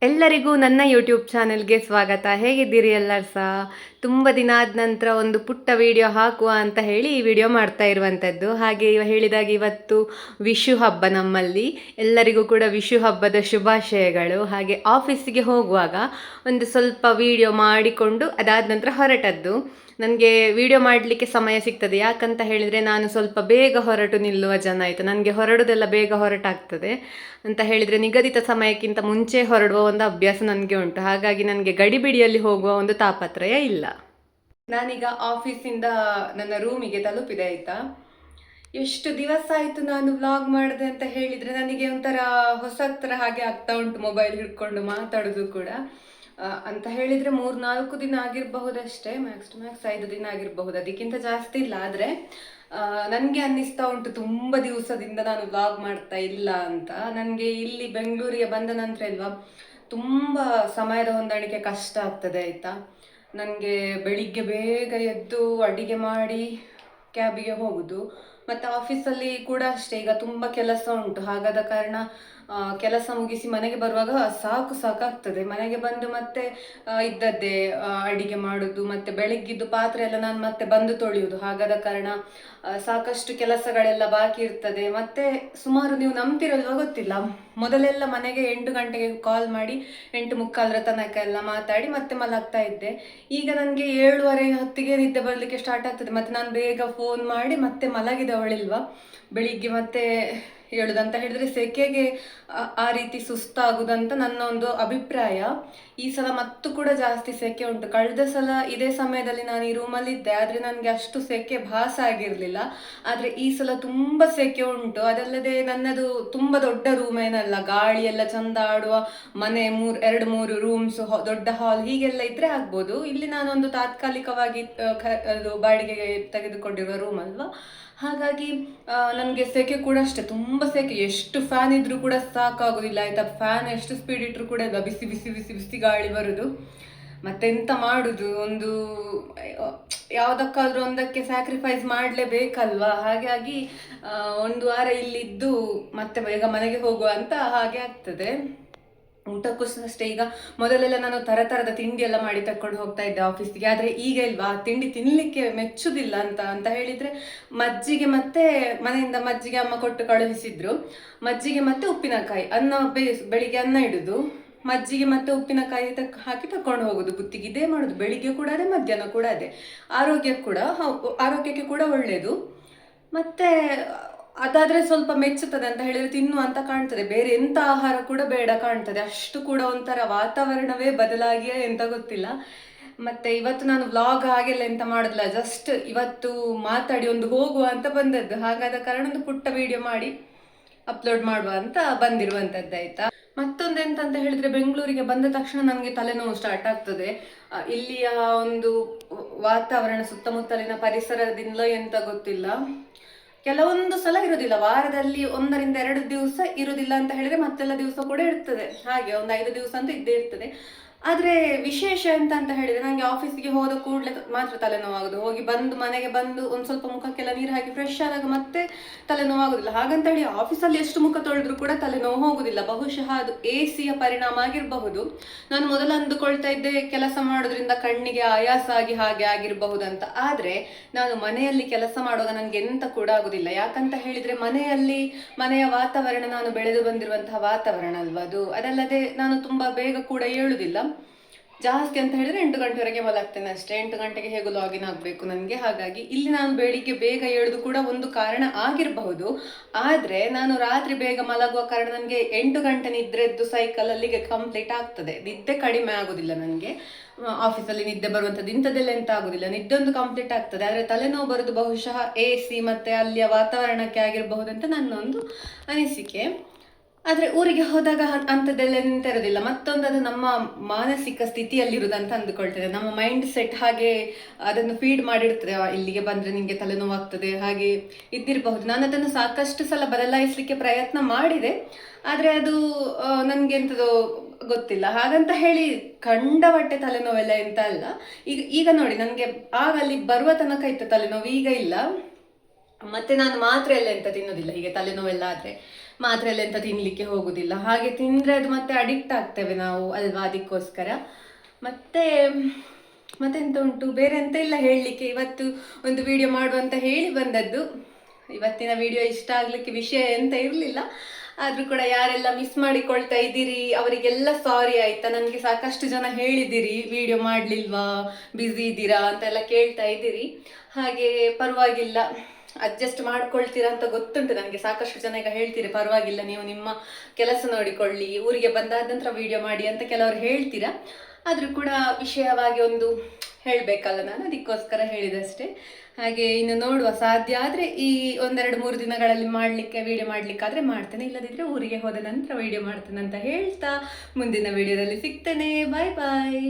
ಎಲ್ಲರಿಗೂ ನನ್ನ ಯೂಟ್ಯೂಬ್ ಚಾನೆಲ್ಗೆ ಸ್ವಾಗತ. ಹೇಗಿದ್ದೀರಿ ಎಲ್ಲರೂ ಸಹ? ತುಂಬ ದಿನ ಆದ ನಂತರ ಒಂದು ಪುಟ್ಟ ವಿಡಿಯೋ ಹಾಕುವ ಅಂತ ಹೇಳಿ ಈ ವಿಡಿಯೋ ಮಾಡ್ತಾ ಇರುವಂಥದ್ದು. ಹಾಗೆ ಹೇಳಿದಾಗ ಇವತ್ತು ವಿಷು ಹಬ್ಬ ನಮ್ಮಲ್ಲಿ. ಎಲ್ಲರಿಗೂ ಕೂಡ ವಿಷು ಹಬ್ಬದ ಶುಭಾಶಯಗಳು. ಹಾಗೆ ಆಫೀಸಿಗೆ ಹೋಗುವಾಗ ಒಂದು ಸ್ವಲ್ಪ ವಿಡಿಯೋ ಮಾಡಿಕೊಂಡು ಅದಾದ ನಂತರ ಹೊರಟದ್ದು. ನನಗೆ ವಿಡಿಯೋ ಮಾಡಲಿಕ್ಕೆ ಸಮಯ ಸಿಗ್ತದೆ, ಯಾಕಂತ ಹೇಳಿದರೆ ನಾನು ಸ್ವಲ್ಪ ಬೇಗ ಹೊರಟು ನಿಲ್ಲುವ ಜನ ಆಯಿತು. ನನಗೆ ಹೊರಡೋದೆಲ್ಲ ಬೇಗ ಹೊರಟಾಗ್ತದೆ ಅಂತ ಹೇಳಿದರೆ ನಿಗದಿತ ಸಮಯಕ್ಕಿಂತ ಮುಂಚೆ ಹೊರಡುವ ಒಂದು ಅಭ್ಯಾಸ ನನಗೆ ಉಂಟು. ಹಾಗಾಗಿ ನನಗೆ ಗಡಿಬಿಡಿಯಲ್ಲಿ ಹೋಗುವ ಒಂದು ತಾಪತ್ರಯ ಇಲ್ಲ. ನಾನೀಗ ಆಫೀಸಿಂದ ನನ್ನ ರೂಮಿಗೆ ತಲುಪಿದೆ ಆಯಿತಾ. ಎಷ್ಟು ದಿವಸ ಆಯಿತು ನಾನು ವ್ಲಾಗ್ ಮಾಡಿದೆ ಅಂತ ಹೇಳಿದರೆ ನನಗೆ ಒಂಥರ ಹೊಸ ಥರ ಹಾಗೆ ಆಗ್ತಾ ಉಂಟು, ಮೊಬೈಲ್ ಹಿಡ್ಕೊಂಡು ಮಾತಾಡೋದು ಕೂಡ. ಅಂತ ಹೇಳಿದರೆ 3-4 ದಿನ ಆಗಿರಬಹುದಷ್ಟೇ, ಮ್ಯಾಕ್ಸ್ ಟು ಮ್ಯಾಕ್ಸ್ 5 ದಿನ ಆಗಿರಬಹುದು, ಅದಕ್ಕಿಂತ ಜಾಸ್ತಿ ಇಲ್ಲ. ಆದರೆ ನನಗೆ ಅನ್ನಿಸ್ತಾ ಉಂಟು ತುಂಬ ದಿವಸದಿಂದ ನಾನು ವ್ಲಾಗ್ ಮಾಡ್ತಾ ಇಲ್ಲ ಅಂತ. ನನಗೆ ಇಲ್ಲಿ ಬೆಂಗಳೂರಿಗೆ ಬಂದ ನಂತರ ಇಲ್ವಾ ತುಂಬ ಸಮಯದ ಹೊಂದಾಣಿಕೆ ಕಷ್ಟ ಆಗ್ತದೆ ಆಯಿತಾ. ನನಗೆ ಬೆಳಿಗ್ಗೆ ಬೇಗ ಎದ್ದು ಅಡಿಗೆ ಮಾಡಿ ಕ್ಯಾಬಿಗೆ ಹೋಗುದು, ಮತ್ತು ಆಫೀಸಲ್ಲಿ ಕೂಡ ಅಷ್ಟೇ. ಈಗ ತುಂಬ ಕೆಲಸ ಉಂಟು, ಹಾಗಾದ ಕಾರಣ ಕೆಲಸ ಮುಗಿಸಿ ಮನೆಗೆ ಬರುವಾಗ ಸಾಕಾಗ್ತದೆ. ಮನೆಗೆ ಬಂದು ಮತ್ತೆ ಇದ್ದದ್ದೇ ಅಡಿಗೆ ಮಾಡೋದು, ಮತ್ತು ಬೆಳಗ್ಗಿದ್ದು ಪಾತ್ರೆ ಎಲ್ಲ ನಾನು ಮತ್ತೆ ಬಂದು ತೊಳೆಯುವುದು. ಹಾಗಾದ ಕಾರಣ ಸಾಕಷ್ಟು ಕೆಲಸಗಳೆಲ್ಲ ಬಾಕಿ ಇರ್ತದೆ. ಮತ್ತು ಸುಮಾರು ನೀವು ನಂಬ್ತಿರಲ್ವ ಗೊತ್ತಿಲ್ಲ, ಮೊದಲೆಲ್ಲ ಮನೆಗೆ 8 ಗಂಟೆಗೆ ಕಾಲ್ ಮಾಡಿ 8:45 ತನಕ ಎಲ್ಲ ಮಾತಾಡಿ ಮತ್ತೆ ಮಲಗ್ತಾ ಇದ್ದೆ. ಈಗ ನನಗೆ 7:30 ನಿದ್ದೆ ಬರಲಿಕ್ಕೆ ಸ್ಟಾರ್ಟ್ ಆಗ್ತದೆ. ಮತ್ತು ನಾನು ಬೇಗ ಫೋನ್ ಮಾಡಿ ಮತ್ತೆ ಮಲಗಿದವಳಿಲ್ವಾ, ಬೆಳಿಗ್ಗೆ ಮತ್ತೆ ಹೇಳುದಂತ ಹೇಳಿದ್ರೆ ಸೆಕೆಗೆ ಆ ರೀತಿ ಸುಸ್ತಾಗುದಂತ ನನ್ನ ಒಂದು ಅಭಿಪ್ರಾಯ. ಈ ಸಲ ಮತ್ತು ಕೂಡ ಜಾಸ್ತಿ ಸೆಕೆ ಉಂಟು. ಕಳೆದ ಸಲ ಇದೇ ಸಮಯದಲ್ಲಿ ನಾನು ಈ ರೂಮಲ್ಲಿ ಇದ್ದೆ, ಆದರೆ ನನಗೆ ಅಷ್ಟು ಸೆಕೆ ಭಾಸ ಆಗಿರಲಿಲ್ಲ. ಆದರೆ ಈ ಸಲ ತುಂಬ ಸೆಕೆ ಉಂಟು. ಅದಲ್ಲದೆ ನನ್ನದು ತುಂಬ ದೊಡ್ಡ ರೂಮ್ ಏನಲ್ಲ, ಗಾಳಿ ಎಲ್ಲ ಚಂದ ಆಡುವ ಮನೆ, 2-3 ರೂಮ್ಸ್, ದೊಡ್ಡ ಹಾಲ್ ಹೀಗೆಲ್ಲ ಇದ್ರೆ ಆಗ್ಬೋದು. ಇಲ್ಲಿ ನಾನೊಂದು ತಾತ್ಕಾಲಿಕವಾಗಿ ಅದು ಬಾಡಿಗೆಗೆ ತೆಗೆದುಕೊಂಡಿರುವ ರೂಮ್ ಅಲ್ವಾ, ಹಾಗಾಗಿ ನನಗೆ ಸೆಕೆ ಕೂಡ ಅಷ್ಟೇ, ತುಂಬ ಸೆಕೆ. ಎಷ್ಟು ಫ್ಯಾನ್ ಇದ್ರೂ ಕೂಡ ಸಾಕಾಗೋದಿಲ್ಲ ಆಯಿತಾ. ಫ್ಯಾನ್ ಎಷ್ಟು ಸ್ಪೀಡ್ ಇಟ್ಟರು ಕೂಡ ಇಲ್ಲ, ಬಿಸಿ ಬಿಸಿ ಬಿಸಿ ಬಿಸಿ ಗಾಳಿ ಬರೋದು. ಮತ್ತೆಂತ ಮಾಡುದು, ಒಂದು ಯಾವುದಕ್ಕಾದ್ರೂ ಒಂದಕ್ಕೆ ಸ್ಯಾಕ್ರಿಫೈಸ್ ಮಾಡಲೇಬೇಕಲ್ವಾ. ಹಾಗಾಗಿ 1 ವಾರ ಇಲ್ಲಿದ್ದು ಮತ್ತೆ ಬೇಗ ಮನೆಗೆ ಹೋಗುವ ಅಂತ ಹಾಗೆ ಆಗ್ತದೆ. ಊಟಕ್ಕೂ ಅಷ್ಟೇ. ಈಗ ಮೊದಲೆಲ್ಲ ನಾನು ತರದ ತಿಂಡಿ ಎಲ್ಲ ಮಾಡಿ ತಕೊಂಡು ಹೋಗ್ತಾ ಇದ್ದೆ ಆಫೀಸಿಗೆ, ಆದರೆ ಈಗ ಇಲ್ವಾ ತಿಂಡಿ ತಿನ್ನಲಿಕ್ಕೆ ಮೆಚ್ಚುದಿಲ್ಲ ಅಂತ ಹೇಳಿದರೆ ಮಜ್ಜಿಗೆ, ಮತ್ತೆ ಮನೆಯಿಂದ ಮಜ್ಜಿಗೆ ಅಮ್ಮ ಕೊಟ್ಟು ಕಳುಹಿಸಿದ್ರು. ಮಜ್ಜಿಗೆ ಮತ್ತು ಉಪ್ಪಿನಕಾಯಿ, ಬೆಳಿಗ್ಗೆ ಅನ್ನ ಇಡುದು, ಮಜ್ಜಿಗೆ ಮತ್ತು ಉಪ್ಪಿನಕಾಯಿ ಹಾಕಿ ತಕೊಂಡು ಹೋಗೋದು ಬುತ್ತಿಗೆ. ಇದೇ ಮಾಡೋದು, ಬೆಳಿಗ್ಗೆ ಕೂಡ ಅದೇ, ಮಧ್ಯಾಹ್ನ ಕೂಡ ಅದೇ. ಆರೋಗ್ಯಕ್ಕೆ ಕೂಡ ಒಳ್ಳೆಯದು. ಮತ್ತೆ ಅದಾದ್ರೆ ಸ್ವಲ್ಪ ಮೆಚ್ಚುತ್ತದೆ ಅಂತ ಹೇಳಿದ್ರೆ ತಿನ್ನು ಅಂತ ಕಾಣ್ತದೆ. ಬೇರೆ ಎಂತ ಆಹಾರ ಕೂಡ ಬೇಡ ಕಾಣ್ತದೆ, ಅಷ್ಟು ಕೂಡ ಒಂಥರ ವಾತಾವರಣವೇ ಬದಲಾಗಿಯೇ ಎಂತ ಗೊತ್ತಿಲ್ಲ. ಮತ್ತೆ ಇವತ್ತು ನಾನು ವ್ಲಾಗ್ ಹಾಗೆಲ್ಲ ಎಂತ ಮಾಡೋದಿಲ್ಲ, ಜಸ್ಟ್ ಇವತ್ತು ಮಾತಾಡಿ ಒಂದು ಹೋಗುವ ಅಂತ ಬಂದದ್ದು. ಹಾಗಾದ ಕಾರಣ ಒಂದು ಪುಟ್ಟ ವಿಡಿಯೋ ಮಾಡಿ ಅಪ್ಲೋಡ್ ಮಾಡುವ ಅಂತ ಬಂದಿರುವಂತದ್ದು ಆಯ್ತಾ. ಮತ್ತೊಂದು ಎಂತಂತ ಹೇಳಿದ್ರೆ, ಬೆಂಗಳೂರಿಗೆ ಬಂದ ತಕ್ಷಣ ನನಗೆ ತಲೆನೋವು ಸ್ಟಾರ್ಟ್ ಆಗ್ತದೆ. ಇಲ್ಲಿಯ ಒಂದು ವಾತಾವರಣ, ಸುತ್ತಮುತ್ತಲಿನ ಪರಿಸರದಿಂದ ಎಂತ ಗೊತ್ತಿಲ್ಲ, ಕೆಲವೊಂದು ಸಲ ಇರುವುದಿಲ್ಲ, ವಾರದಲ್ಲಿ 1-2 ದಿವಸ ಇರುವುದಿಲ್ಲ ಅಂತ ಹೇಳಿದ್ರೆ ಮತ್ತೆಲ್ಲ ದಿವಸ ಕೂಡ ಇರ್ತದೆ. ಹಾಗೆ ಒಂದು 5 ದಿವಸ ಅಂತ ಇದ್ದೇ ಇರ್ತದೆ. ಆದರೆ ವಿಶೇಷ ಅಂತ ಹೇಳಿದ್ರೆ, ನನಗೆ ಆಫೀಸಿಗೆ ಹೋದ ಕೂಡಲೇ ಮಾತ್ರ ತಲೆನೋವಾಗೋದು. ಹೋಗಿ ಬಂದು ಮನೆಗೆ ಬಂದು ಒಂದು ಸ್ವಲ್ಪ ಮುಖಕ್ಕೆಲ್ಲ ನೀರು ಹಾಕಿ ಫ್ರೆಶ್ ಆದಾಗ ಮತ್ತೆ ತಲೆನೋವಾಗೋದಿಲ್ಲ. ಹಾಗಂತ ಹೇಳಿ ಆಫೀಸಲ್ಲಿ ಎಷ್ಟು ಮುಖ ತೊಳೆದ್ರೂ ಕೂಡ ತಲೆನೋವು ಹೋಗುದಿಲ್ಲ. ಬಹುಶಃ ಅದು AC ಯ ಪರಿಣಾಮ ಆಗಿರಬಹುದು. ನಾನು ಮೊದಲು ಅಂದುಕೊಳ್ತಾ ಇದ್ದೆ ಕೆಲಸ ಮಾಡೋದ್ರಿಂದ ಕಣ್ಣಿಗೆ ಆಯಾಸ ಆಗಿ ಹಾಗೆ ಆಗಿರಬಹುದಂತ. ಆದರೆ ನಾನು ಮನೆಯಲ್ಲಿ ಕೆಲಸ ಮಾಡುವಾಗ ನನಗೆ ಎಂತ ಕೂಡ ಆಗುದಿಲ್ಲ. ಯಾಕಂತ ಹೇಳಿದ್ರೆ ಮನೆಯ ವಾತಾವರಣ, ನಾನು ಬೆಳೆದು ಬಂದಿರುವಂತಹ ವಾತಾವರಣ ಅಲ್ವಾ ಅದು. ಅದಲ್ಲದೆ ನಾನು ತುಂಬಾ ಬೇಗ ಕೂಡ ಏಳುದಿಲ್ಲ, ಜಾಸ್ತಿ ಅಂತ ಹೇಳಿದ್ರೆ 8 ಗಂಟೆವರೆಗೆ ಮಲಗ್ತೇನೆ ಅಷ್ಟೇ. 8 ಗಂಟೆಗೆ ಹೇಗೂ ಲಾಗಿನ್ ಆಗಬೇಕು ನನಗೆ. ಹಾಗಾಗಿ ಇಲ್ಲಿ ನಾನು ಬೆಳಿಗ್ಗೆ ಬೇಗ ಏಳುದು ಕೂಡ ಒಂದು ಕಾರಣ ಆಗಿರಬಹುದು. ಆದರೆ ನಾನು ರಾತ್ರಿ ಬೇಗ ಮಲಗುವ ಕಾರಣ ನನಗೆ 8 ಗಂಟೆ ನಿದ್ರೆದ್ದು ಸೈಕಲ್ ಅಲ್ಲಿಗೆ ಕಂಪ್ಲೀಟ್ ಆಗ್ತದೆ. ನಿದ್ದೆ ಕಡಿಮೆ ಆಗೋದಿಲ್ಲ ನನಗೆ. ಆಫೀಸಲ್ಲಿ ನಿದ್ದೆ ಬರುವಂಥದ್ದು ಇಂಥದ್ದೆಲ್ಲ ಎಂತ ಆಗೋದಿಲ್ಲ, ನಿದ್ದೆ ಒಂದು ಕಂಪ್ಲೀಟ್ ಆಗ್ತದೆ. ಆದರೆ ತಲೆನೋವು ಬರೋದು ಬಹುಶಃ AC ಮತ್ತೆ ಅಲ್ಲಿಯ ವಾತಾವರಣಕ್ಕೆ ಆಗಿರಬಹುದಂತ ನನ್ನ ಒಂದು ಅನಿಸಿಕೆ. ಆದರೆ ಊರಿಗೆ ಹೋದಾಗ ಅಂಥದ್ದೆಲ್ಲ ಎಂತ ಇರೋದಿಲ್ಲ. ಮತ್ತೊಂದು, ಅದು ನಮ್ಮ ಮಾನಸಿಕ ಸ್ಥಿತಿಯಲ್ಲಿರುವುದಂತ ಅಂದುಕೊಳ್ತೇನೆ. ನಮ್ಮ ಮೈಂಡ್ ಸೆಟ್ ಹಾಗೆ ಅದನ್ನು ಫೀಡ್ ಮಾಡಿರ್ತದೆ, ಇಲ್ಲಿಗೆ ಬಂದರೆ ನಿಮಗೆ ತಲೆನೋವಾಗ್ತದೆ ಹಾಗೆ ಇದ್ದಿರಬಹುದು. ನಾನು ಅದನ್ನು ಸಾಕಷ್ಟು ಸಲ ಬದಲಾಯಿಸಲಿಕ್ಕೆ ಪ್ರಯತ್ನ ಮಾಡಿದೆ, ಆದರೆ ಅದು ನನಗೆ ಎಂಥದೋ ಗೊತ್ತಿಲ್ಲ. ಹಾಗಂತ ಹೇಳಿ ಕಂಡಬಟ್ಟೆ ತಲೆನೋವೆಲ್ಲ ಎಂತ ಅಲ್ಲ. ಈಗ ನೋಡಿ, ನನಗೆ ಆಗ ಅಲ್ಲಿ ಬರುವ ತನಕ ಇತ್ತು ತಲೆನೋವು, ಈಗ ಇಲ್ಲ. ಮತ್ತೆ ನಾನು ಮಾತ್ರೆ ಎಲ್ಲ ಎಂತ ತಿನ್ನೋದಿಲ್ಲ ಹೀಗೆ ತಲೆನೋವೆಲ್ಲ ಆದರೆ. ಮಾತ್ರೆ ಎಲ್ಲ ಎಂತ ತಿನ್ಲಿಕ್ಕೆ ಹೋಗುದಿಲ್ಲ. ಹಾಗೆ ತಿಂದರೆ ಅದು ಮತ್ತೆ ಅಡಿಕ್ಟ್ ಆಗ್ತೇವೆ ನಾವು ಅಲ್ವಾ, ಅದಕ್ಕೋಸ್ಕರ. ಮತ್ತೆಂತ ಉಂಟು, ಬೇರೆ ಎಂತ ಇಲ್ಲ ಹೇಳಲಿಕ್ಕೆ. ಇವತ್ತು ಒಂದು ವಿಡಿಯೋ ಮಾಡುವಂತ ಹೇಳಿ ಬಂದದ್ದು. ಇವತ್ತಿನ ವಿಡಿಯೋ ಇಷ್ಟ ಆಗಲಿಕ್ಕೆ ವಿಷಯ ಎಂತ ಇರಲಿಲ್ಲ, ಆದರೂ ಕೂಡ ಯಾರೆಲ್ಲ ಮಿಸ್ ಮಾಡಿಕೊಳ್ತಾ ಇದ್ದೀರಿ ಅವರಿಗೆಲ್ಲ ಸಾರಿ ಆಯ್ತಾ. ನನಗೆ ಸಾಕಷ್ಟು ಜನ ಹೇಳಿದ್ದೀರಿ ವಿಡಿಯೋ ಮಾಡಲಿಲ್ವಾ, ಬ್ಯುಸಿ ಇದ್ದೀರಾ ಅಂತೆಲ್ಲ ಕೇಳ್ತಾ ಇದ್ದೀರಿ. ಹಾಗೆ ಪರವಾಗಿಲ್ಲ, ಅಡ್ಜಸ್ಟ್ ಮಾಡ್ಕೊಳ್ತೀರಾ ಅಂತ ಗೊತ್ತುಂಟು ನನಗೆ. ಸಾಕಷ್ಟು ಜನ ಈಗ ಹೇಳ್ತೀರಿ ಪರವಾಗಿಲ್ಲ, ನೀವು ನಿಮ್ಮ ಕೆಲಸ ನೋಡಿಕೊಳ್ಳಿ, ಊರಿಗೆ ಬಂದಾದ ನಂತರ ವಿಡಿಯೋ ಮಾಡಿ ಅಂತ ಕೆಲವರು ಹೇಳ್ತೀರಾ. ಆದರೂ ಕೂಡ ವಿಷಯವಾಗಿ ಒಂದು ಹೇಳಬೇಕಲ್ಲ ನಾನು, ಅದಕ್ಕೋಸ್ಕರ ಹೇಳಿದಷ್ಟೇ. ಹಾಗೆ ಇನ್ನು ನೋಡುವ, ಸಾಧ್ಯ ಆದರೆ ಈ 1-2-3 ದಿನಗಳಲ್ಲಿ ವಿಡಿಯೋ ಮಾಡಲಿಕ್ಕಾದರೆ ಮಾಡ್ತೇನೆ, ಇಲ್ಲದಿದ್ದರೆ ಊರಿಗೆ ಹೋದ ನಂತರ ವಿಡಿಯೋ ಮಾಡ್ತೇನೆ ಅಂತ ಹೇಳ್ತಾ ಮುಂದಿನ ವಿಡಿಯೋದಲ್ಲಿ ಸಿಗ್ತೇನೆ. ಬಾಯ್ ಬಾಯ್.